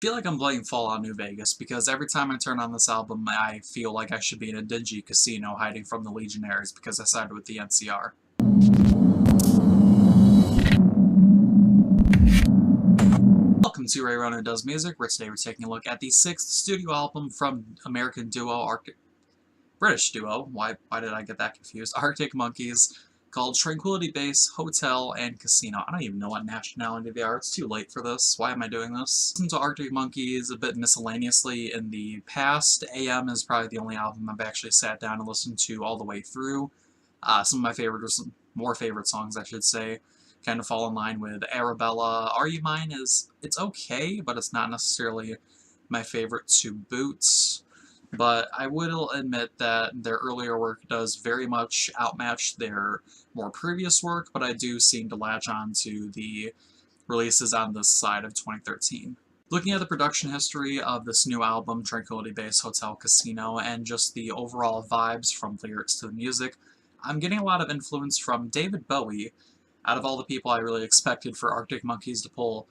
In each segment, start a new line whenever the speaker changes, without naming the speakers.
Feel like I'm playing Fallout New Vegas because every time I turn on this album, I feel like I should be in a dingy casino hiding from the Legionnaires because I sided with the NCR. Welcome to Ray Ronan Does Music, where today we're taking a look at the 6th studio album from American duo, British duo, why did I get that confused? Arctic Monkeys, called Tranquility Base, Hotel, and Casino. I don't even know what nationality they are, it's too late for this. Why am I doing this? Listen to Arctic Monkeys a bit miscellaneously in the past. AM is probably the only album I've actually sat down and listened to all the way through. Some of my favorite, or some more favorite songs, I should say, kind of fall in line with Arabella. Are You Mine it's okay, but it's not necessarily my favorite to boot. But I will admit that their earlier work does very much outmatch their more previous work, but I do seem to latch on to the releases on this side of 2013. Looking at the production history of this new album, Tranquility Base Hotel Casino, and just the overall vibes from lyrics to the music, I'm getting a lot of influence from David Bowie. Out of all the people I really expected for Arctic Monkeys to pull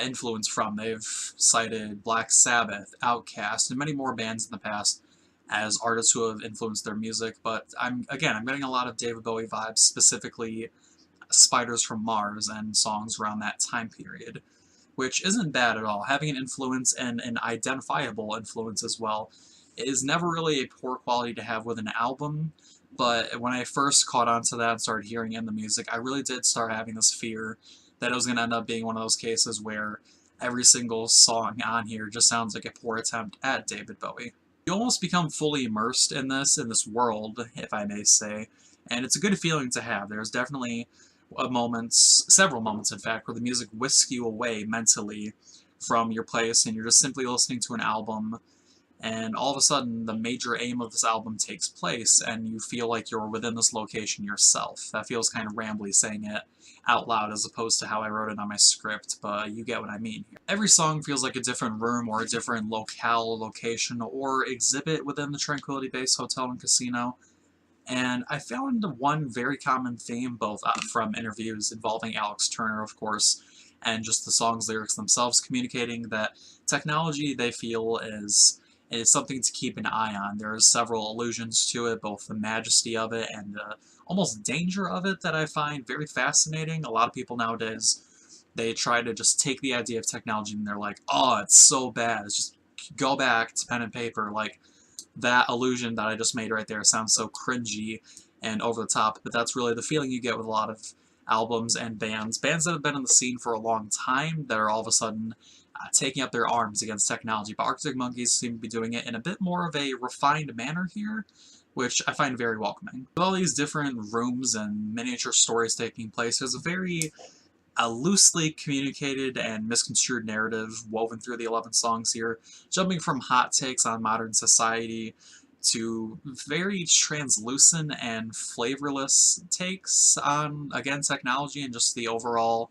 influence from, they've cited Black Sabbath, Outkast, and many more bands in the past as artists who have influenced their music, but I'm getting a lot of David Bowie vibes, specifically Spiders from Mars and songs around that time period, which isn't bad at all. Having an influence and an identifiable influence as well is never really a poor quality to have with an album, but when I first caught on to that and started hearing in the music, I really did start having this fear that it was going to end up being one of those cases where every single song on here just sounds like a poor attempt at David Bowie. You almost become fully immersed in this world, if I may say, and it's a good feeling to have. There's definitely several moments in fact, where the music whisks you away mentally from your place and you're just simply listening to an album, and all of a sudden the major aim of this album takes place and you feel like you're within this location yourself. That feels kind of rambly saying it out loud as opposed to how I wrote it on my script, but you get what I mean here. Every song feels like a different room or a different locale, location, or exhibit within the Tranquility Base Hotel and Casino. And I found one very common theme, both from interviews involving Alex Turner, of course, and just the song's lyrics themselves, communicating that technology, they feel, is something to keep an eye on. There are several allusions to it, both the majesty of it and the almost danger of it that I find very fascinating. A lot of people nowadays, they try to just take the idea of technology and they're like, oh, it's so bad, it's just go back to pen and paper. Like, that illusion that I just made right there sounds so cringy and over the top, but that's really the feeling you get with a lot of albums and bands that have been in the scene for a long time that are all of a sudden taking up their arms against technology. But Arctic Monkeys seem to be doing it in a bit more of a refined manner here, which I find very welcoming. With all these different rooms and miniature stories taking place, there's a very loosely communicated and misconstrued narrative woven through the 11 songs here, jumping from hot takes on modern society to very translucent and flavorless takes on, again, technology and just the overall.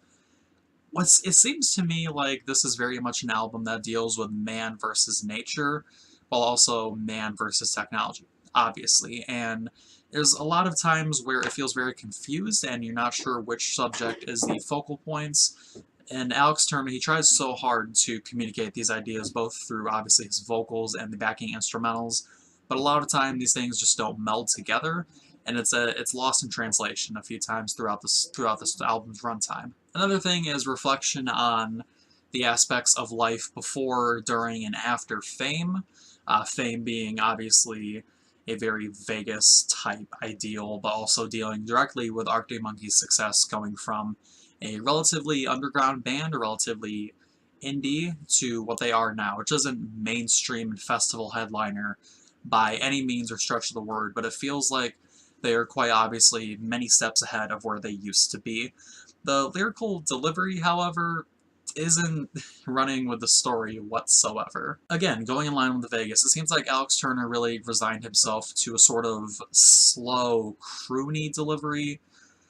It seems to me like this is very much an album that deals with man versus nature, while also man versus technology, obviously, and there's a lot of times where it feels very confused and you're not sure which subject is the focal points. And Alex Turner, he tries so hard to communicate these ideas both through obviously his vocals and the backing instrumentals, but a lot of time these things just don't meld together, and it's lost in translation a few times throughout this album's runtime. Another thing is reflection on the aspects of life before, during, and after fame. Fame being obviously a very Vegas type ideal, but also dealing directly with Arctic Monkeys' success going from a relatively underground band, a relatively indie, to what they are now, which isn't mainstream and festival headliner by any means or stretch of the word, but it feels like they are quite obviously many steps ahead of where they used to be. The lyrical delivery, however, isn't running with the story whatsoever. Again, going in line with the Vegas, it seems like Alex Turner really resigned himself to a sort of slow, croony delivery,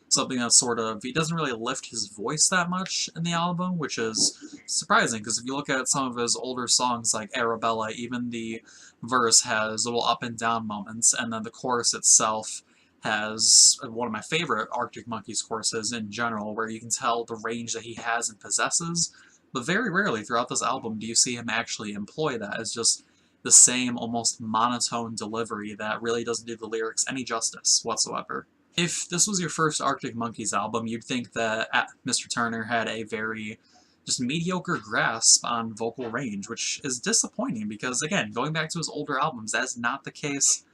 something that he doesn't really lift his voice that much in the album, which is surprising, because if you look at some of his older songs like Arabella, even the verse has little up and down moments, and then the chorus itself has one of my favorite Arctic Monkeys choruses in general, where you can tell the range that he has and possesses, But very rarely throughout this album do you see him actually employ that as just the same almost monotone delivery that really doesn't do the lyrics any justice whatsoever. If this was your first Arctic Monkeys album, you'd think that Mr. Turner had a very just mediocre grasp on vocal range, which is disappointing because, again, going back to his older albums, that's not the case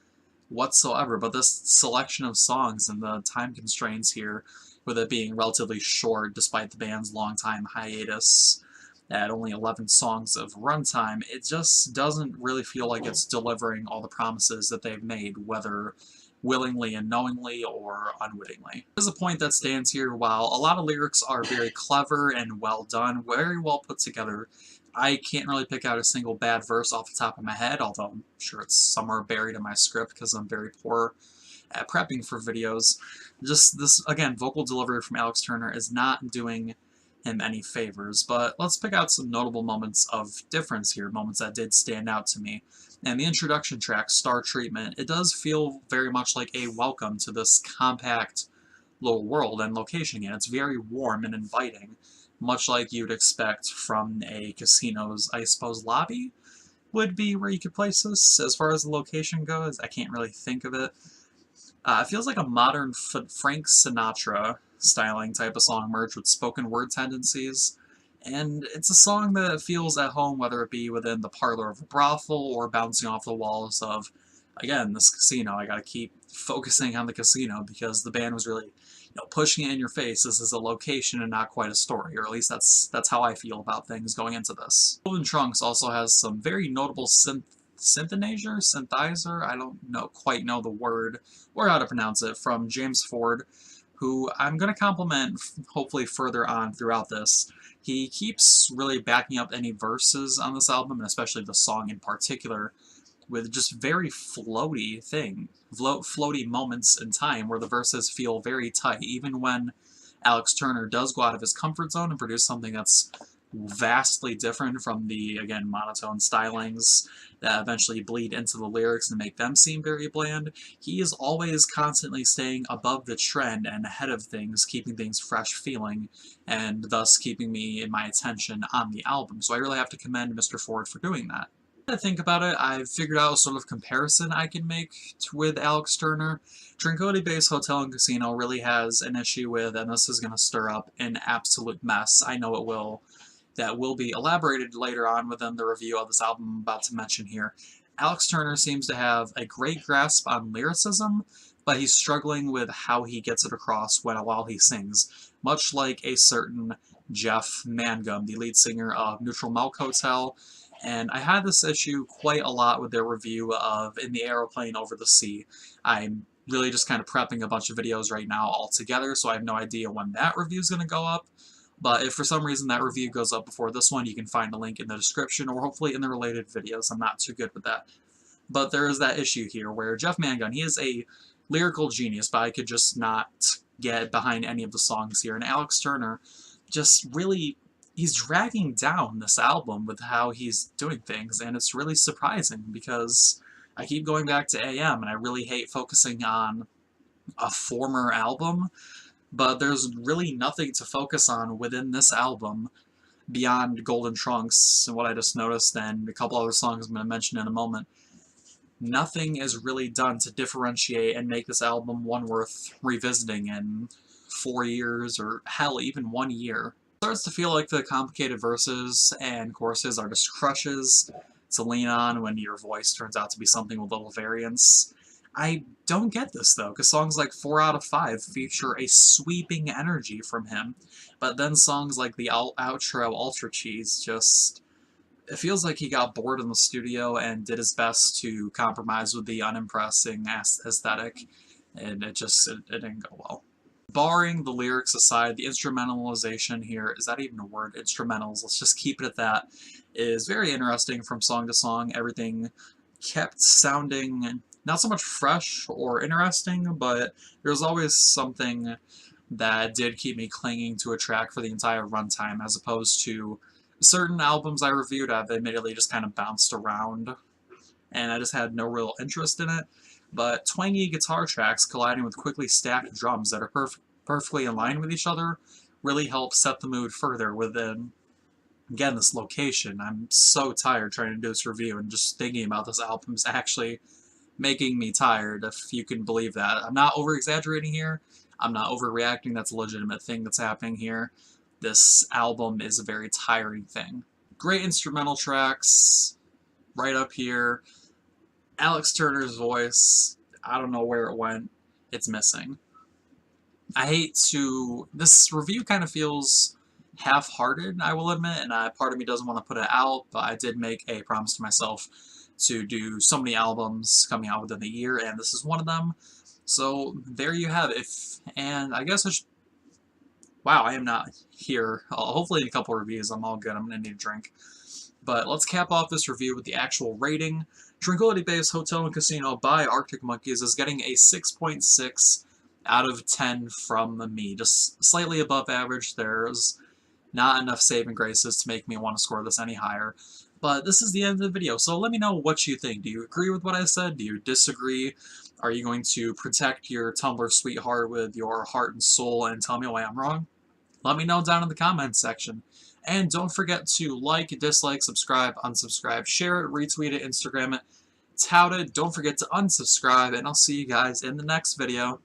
whatsoever. But this selection of songs and the time constraints here, with it being relatively short despite the band's long-time hiatus at only 11 songs of runtime, it just doesn't really feel like it's delivering all the promises that they've made, whether willingly and knowingly or unwittingly. There's a point that stands here. While a lot of lyrics are very clever and well done, very well put together, I can't really pick out a single bad verse off the top of my head, although I'm sure it's somewhere buried in my script because I'm very poor at prepping for videos. Just this, again, vocal delivery from Alex Turner is not doing him any favors, but let's pick out some notable moments of difference here, moments that did stand out to me. And the introduction track, Star Treatment, it does feel very much like a welcome to this compact little world and location again. It's very warm and inviting, much like you'd expect from a casino's, I suppose, lobby would be where you could place this. As far as the location goes, I can't really think of it. It feels like a modern Frank Sinatra styling type of song merged with spoken word tendencies. And it's a song that feels at home, whether it be within the parlor of a brothel or bouncing off the walls of, again, this casino. I gotta keep focusing on the casino because the band was really, pushing it in your face. This is a location and not quite a story, or at least that's how I feel about things going into this. Golden Trunks also has some very notable synthesizer, I don't quite know the word or how to pronounce it, from James Ford, who I'm going to compliment hopefully further on throughout this. He keeps really backing up any verses on this album, and especially the song in particular, with just very floaty moments in time where the verses feel very tight, even when Alex Turner does go out of his comfort zone and produce something that's vastly different from the, again, monotone stylings that eventually bleed into the lyrics and make them seem very bland. He is always constantly staying above the trend and ahead of things, keeping things fresh feeling, and thus keeping me in my attention on the album. So I really have to commend Mr. Ford for doing that. To think about it, I've figured out a sort of comparison I can make with Alex Turner. Tranquility Base Hotel and Casino really has an issue with, and this is going to stir up an absolute mess. I know it will. That will be elaborated later on within the review of this album I'm about to mention here. Alex Turner seems to have a great grasp on lyricism, but he's struggling with how he gets it across while he sings, much like a certain Jeff Mangum, the lead singer of Neutral Milk Hotel. And I had this issue quite a lot with their review of In the Aeroplane Over the Sea. I'm really just kind of prepping a bunch of videos right now all together, so I have no idea when that review is going to go up. But if for some reason that review goes up before this one, you can find a link in the description or hopefully in the related videos. I'm not too good with that. But there is that issue here where Jeff Mangum, he is a lyrical genius, but I could just not get behind any of the songs here. And Alex Turner just really, he's dragging down this album with how he's doing things, and it's really surprising because I keep going back to AM, and I really hate focusing on a former album, but there's really nothing to focus on within this album beyond Golden Trunks and what I just noticed, and a couple other songs I'm going to mention in a moment. Nothing is really done to differentiate and make this album one worth revisiting in 4 years, or hell, even 1 year. It starts to feel like the complicated verses and choruses are just crushes to lean on when your voice turns out to be something with little variance. I don't get this, though, because songs like 4 Out of 5 feature a sweeping energy from him, but then songs like the outro Ultra Cheese just... It feels like he got bored in the studio and did his best to compromise with the unimpressing aesthetic, and it didn't go well. Barring the lyrics aside, the instrumentalization here, is that even a word? Instrumentals, let's just keep it at that, is very interesting from song to song. Everything kept sounding not so much fresh or interesting, but there's always something that did keep me clinging to a track for the entire runtime, as opposed to certain albums I reviewed. I've admittedly just kind of bounced around, and I just had no real interest in it. But twangy guitar tracks colliding with quickly stacked drums that are perfectly aligned with each other really help set the mood further within Again, this location, I'm so tired trying to do this review, and just thinking about this album is actually making me tired, if you can believe that. I'm not over-exaggerating here. I'm not overreacting. That's a legitimate thing that's happening here. This album is a very tiring thing. Great instrumental tracks right up here. Alex Turner's voice, I don't know where it went. It's missing. I hate to... This review kind of feels half-hearted, I will admit, and part of me doesn't want to put it out, but I did make a promise to myself to do so many albums coming out within the year, and this is one of them. So there you have it. And I guess I should... Wow, I am not here. Hopefully in a couple reviews I'm all good. I'm going to need a drink. But let's cap off this review with the actual rating. Tranquility Bay's Hotel and Casino by Arctic Monkeys is getting a 6.6 out of 10 from me. Just slightly above average. There's not enough saving graces to make me want to score this any higher. But this is the end of the video, so let me know what you think. Do you agree with what I said? Do you disagree? Are you going to protect your Tumblr sweetheart with your heart and soul and tell me why I'm wrong? Let me know down in the comments section. And don't forget to like, dislike, subscribe, unsubscribe, share it, retweet it, Instagram it, tout it. Don't forget to unsubscribe, and I'll see you guys in the next video.